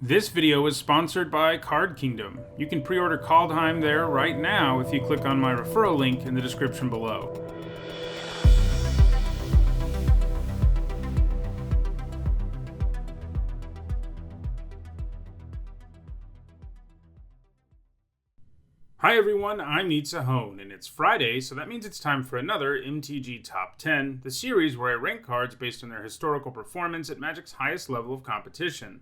This video is sponsored by Card Kingdom. You can pre-order Kaldheim there right now if you click on my referral link in the description below. Hi everyone, I'm Hone, and it's Friday, so that means it's time for another MTG Top 10, the series where I rank cards based on their historical performance at Magic's highest level of competition.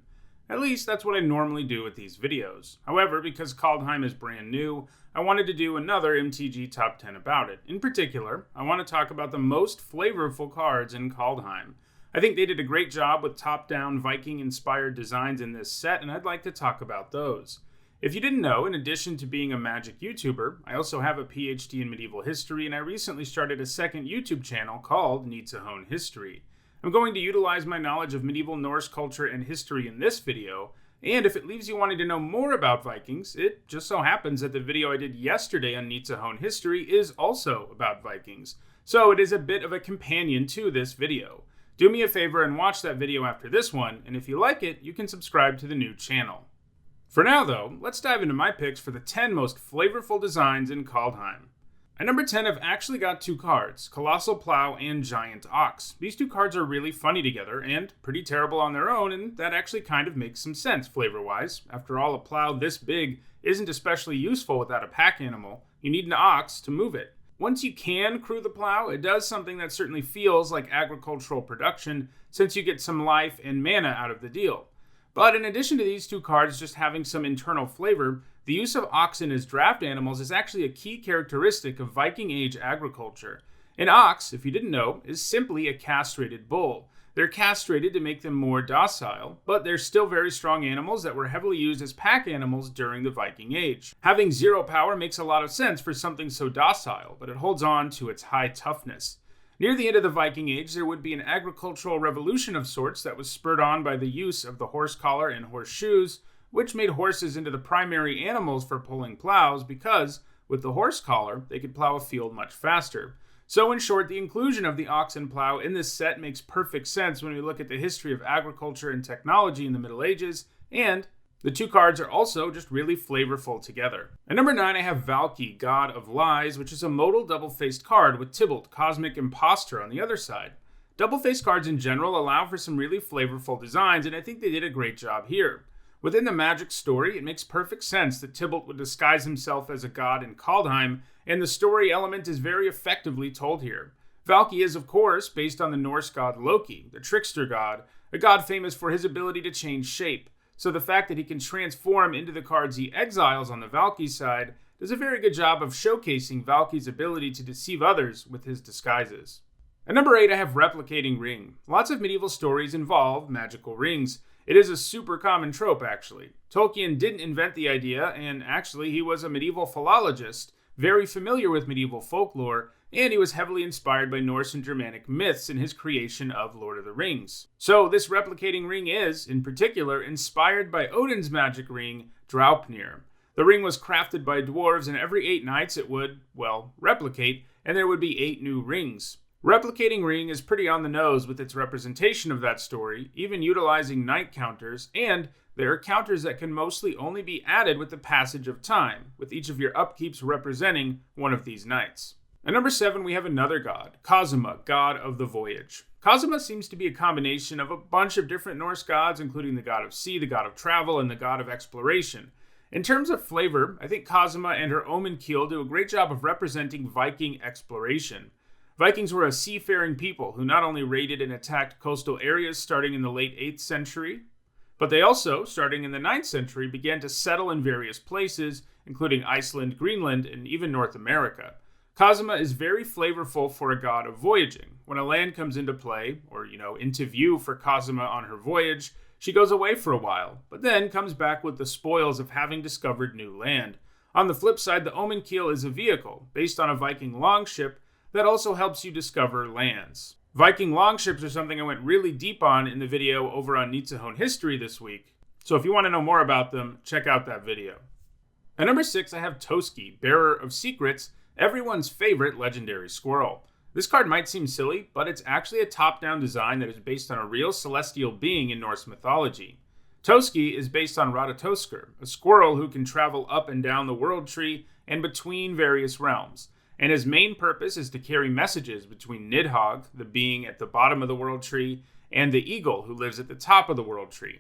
At least that's what I normally do with these videos. However, because Kaldheim is brand new, I wanted to do another MTG Top 10 about it. In particular, I want to talk about the most flavorful cards in Kaldheim. I think they did a great job with top-down Viking-inspired designs in this set, and I'd like to talk about those. If you didn't know, in addition to being a Magic YouTuber, I also have a PhD in medieval history, and I recently started a second YouTube channel called Hone History. I'm going to utilize my knowledge of medieval Norse culture and history in this video, and if it leaves you wanting to know more about Vikings, it just so happens that the video I did yesterday on Hone History is also about Vikings, so it is a bit of a companion to this video. Do me a favor and watch that video after this one, and if you like it, you can subscribe to the new channel. For now though, let's dive into my picks for the 10 most flavorful designs in Kaldheim. At number 10, I've actually got two cards, Colossal Plow and Giant Ox. These two cards are really funny together and pretty terrible on their own, and that actually kind of makes some sense flavor-wise. After all, a plow this big isn't especially useful without a pack animal. You need an ox to move it. Once you can crew the plow, it does something that certainly feels like agricultural production, since you get some life and mana out of the deal. But in addition to these two cards just having some internal flavor, the use of oxen as draft animals is actually a key characteristic of Viking Age agriculture. An ox, if you didn't know, is simply a castrated bull. They're castrated to make them more docile, but they're still very strong animals that were heavily used as pack animals during the Viking Age. Having zero power makes a lot of sense for something so docile, but it holds on to its high toughness. Near the end of the Viking Age, there would be an agricultural revolution of sorts that was spurred on by the use of the horse collar and horseshoes, which made horses into the primary animals for pulling plows because, with the horse collar, they could plow a field much faster. So in short, the inclusion of the ox and plow in this set makes perfect sense when we look at the history of agriculture and technology in the Middle Ages, and the two cards are also just really flavorful together. At number 9, I have Valky, God of Lies, which is a modal double-faced card with Tybalt, Cosmic Imposter, on the other side. Double-faced cards in general allow for some really flavorful designs, and I think they did a great job here. Within the Magic story, it makes perfect sense that Tybalt would disguise himself as a god in Kaldheim, and the story element is very effectively told here. Valky is, of course, based on the Norse god Loki, the trickster god, a god famous for his ability to change shape. So the fact that he can transform into the cards he exiles on the Valky side does a very good job of showcasing Valky's ability to deceive others with his disguises. At number 8, I have Replicating Ring. Lots of medieval stories involve magical rings. It is a super common trope, actually. Tolkien didn't invent the idea, and actually he was a medieval philologist, very familiar with medieval folklore, and he was heavily inspired by Norse and Germanic myths in his creation of Lord of the Rings. So this replicating ring is, in particular, inspired by Odin's magic ring, Draupnir. The ring was crafted by dwarves, and every 8 nights it would, well, replicate, and there would be 8 new rings. Replicating Ring is pretty on the nose with its representation of that story, even utilizing night counters, and there are counters that can mostly only be added with the passage of time, with each of your upkeeps representing one of these nights. At number 7, we have another god, Cosima, god of the Voyage. Cosima seems to be a combination of a bunch of different Norse gods, including the god of sea, the god of travel, and the god of exploration. In terms of flavor, I think Cosima and her Omen Keel do a great job of representing Viking exploration. Vikings were a seafaring people who not only raided and attacked coastal areas starting in the late 8th century, but they also, starting in the 9th century, began to settle in various places, including Iceland, Greenland, and even North America. Cosima is very flavorful for a god of voyaging. When a land comes into play, or into view for Cosima on her voyage, she goes away for a while, but then comes back with the spoils of having discovered new land. On the flip side, the Omen Keel is a vehicle, based on a Viking longship, that also helps you discover lands. Viking longships are something I went really deep on in the video over on Hone History this week, so if you want to know more about them, check out that video. At number 6, I have Toski, Bearer of Secrets, everyone's favorite legendary squirrel. This card might seem silly, but it's actually a top-down design that is based on a real celestial being in Norse mythology. Toski is based on Ratatoskr, a squirrel who can travel up and down the world tree and between various realms, and his main purpose is to carry messages between Nidhogg, the being at the bottom of the world tree, and the eagle who lives at the top of the world tree.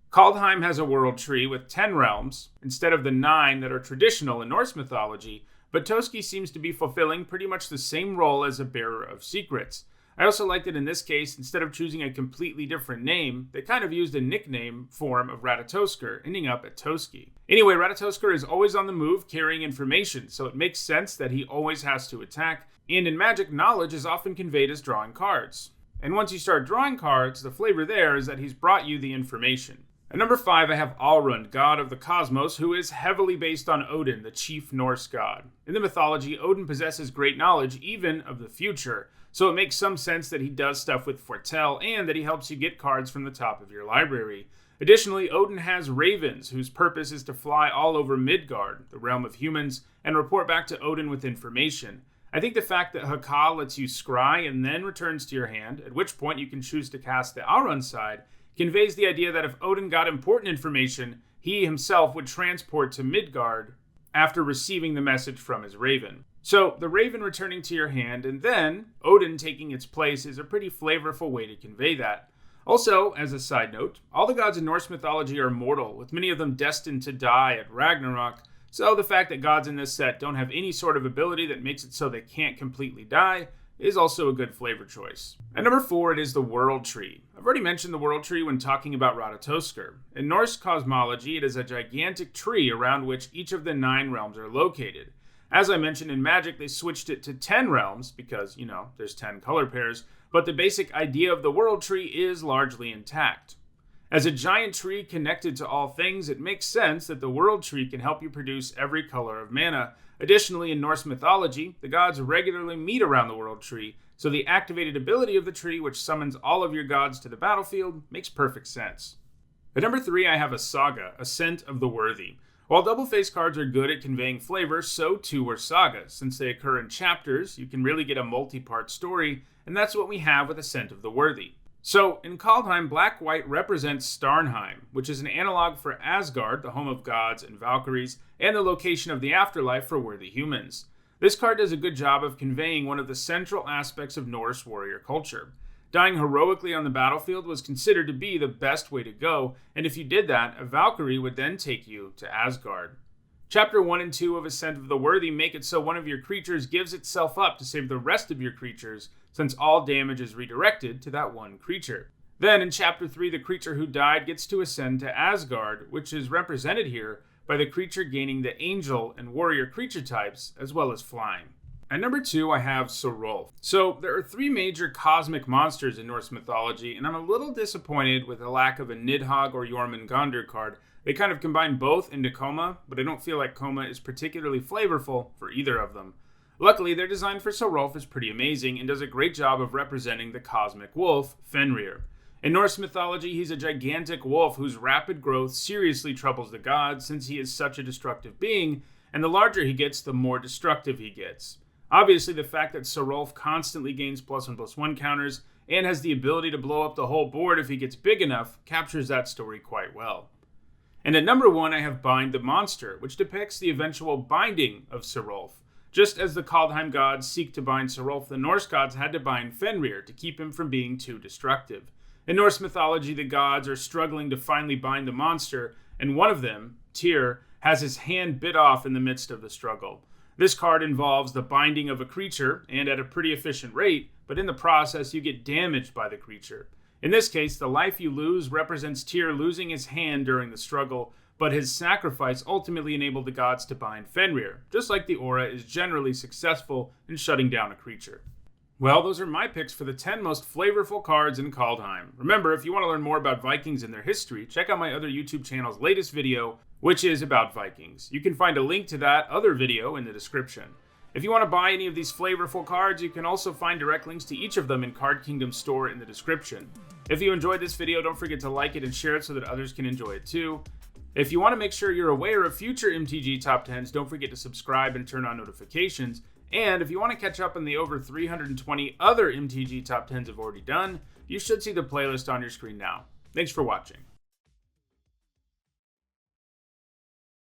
Kaldheim has a world tree with 10 realms, instead of the 9 that are traditional in Norse mythology, but Toski seems to be fulfilling pretty much the same role as a bearer of secrets. I also like that in this case, instead of choosing a completely different name, they kind of used a nickname form of Ratatoskr, ending up at Toski. Anyway, Ratatoskr is always on the move, carrying information, so it makes sense that he always has to attack, and in Magic, knowledge is often conveyed as drawing cards. And once you start drawing cards, the flavor there is that he's brought you the information. At number 5, I have Alrund, god of the cosmos, who is heavily based on Odin, the chief Norse god. In the mythology, Odin possesses great knowledge, even of the future, so it makes some sense that he does stuff with foretell and that he helps you get cards from the top of your library. Additionally, Odin has ravens, whose purpose is to fly all over Midgard, the realm of humans, and report back to Odin with information. I think the fact that Haka lets you scry and then returns to your hand, at which point you can choose to cast the Alrund side, conveys the idea that if Odin got important information, he himself would transport to Midgard after receiving the message from his raven. So, the raven returning to your hand and then Odin taking its place is a pretty flavorful way to convey that. Also, as a side note, all the gods in Norse mythology are mortal, with many of them destined to die at Ragnarok, so the fact that gods in this set don't have any sort of ability that makes it so they can't completely die is also a good flavor choice. At number 4, it is the World Tree. I've already mentioned the World Tree when talking about Ratatoskr. In Norse cosmology, it is a gigantic tree around which each of the 9 realms are located. As I mentioned in Magic, they switched it to 10 realms because, there's 10 color pairs, but the basic idea of the World Tree is largely intact. As a giant tree connected to all things, it makes sense that the World Tree can help you produce every color of mana. Additionally, in Norse mythology, the gods regularly meet around the World Tree, so the activated ability of the tree, which summons all of your gods to the battlefield, makes perfect sense. At number 3, I have a Saga, Ascent of the Worthy. While double-face cards are good at conveying flavor, so too are sagas. Since they occur in chapters, you can really get a multi-part story, and that's what we have with Ascent of the Worthy. So, in Kaldheim, Black-White represents Starnheim, which is an analog for Asgard, the home of gods and Valkyries, and the location of the afterlife for worthy humans. This card does a good job of conveying one of the central aspects of Norse warrior culture. Dying heroically on the battlefield was considered to be the best way to go, and if you did that, a Valkyrie would then take you to Asgard. Chapter 1 and 2 of Ascent of the Worthy make it so one of your creatures gives itself up to save the rest of your creatures, since all damage is redirected to that one creature. Then in Chapter 3, the creature who died gets to ascend to Asgard, which is represented here by the creature gaining the angel and warrior creature types, as well as flying. At number 2, I have Sarulf. So, there are 3 major cosmic monsters in Norse mythology, and I'm a little disappointed with the lack of a Nidhogg or Jormungandr card. They kind of combine both into Coma, but I don't feel like Coma is particularly flavorful for either of them. Luckily, their design for Sarulf is pretty amazing and does a great job of representing the cosmic wolf, Fenrir. In Norse mythology, he's a gigantic wolf whose rapid growth seriously troubles the gods since he is such a destructive being, and the larger he gets, the more destructive he gets. Obviously, the fact that Sarulf constantly gains +1/+1 counters and has the ability to blow up the whole board if he gets big enough captures that story quite well. And at number 1, I have Bind the Monster, which depicts the eventual binding of Sarulf. Just as the Kaldheim gods seek to bind Sarulf, the Norse gods had to bind Fenrir to keep him from being too destructive. In Norse mythology, the gods are struggling to finally bind the monster, and one of them, Tyr, has his hand bit off in the midst of the struggle. This card involves the binding of a creature, and at a pretty efficient rate, but in the process you get damaged by the creature. In this case, the life you lose represents Tyr losing his hand during the struggle, but his sacrifice ultimately enabled the gods to bind Fenrir, just like the aura is generally successful in shutting down a creature. Well, those are my picks for the 10 most flavorful cards in Kaldheim. Remember, if you want to learn more about Vikings and their history, check out my other YouTube channel's latest video, which is about Vikings. You can find a link to that other video in the description. If you want to buy any of these flavorful cards, you can also find direct links to each of them in Card Kingdom's store in the description. If you enjoyed this video, don't forget to like it and share it so that others can enjoy it too. If you want to make sure you're aware of future MTG Top 10s, don't forget to subscribe and turn on notifications. And if you want to catch up on the over 320 other MTG Top 10s I've already done, you should see the playlist on your screen now. Thanks for watching.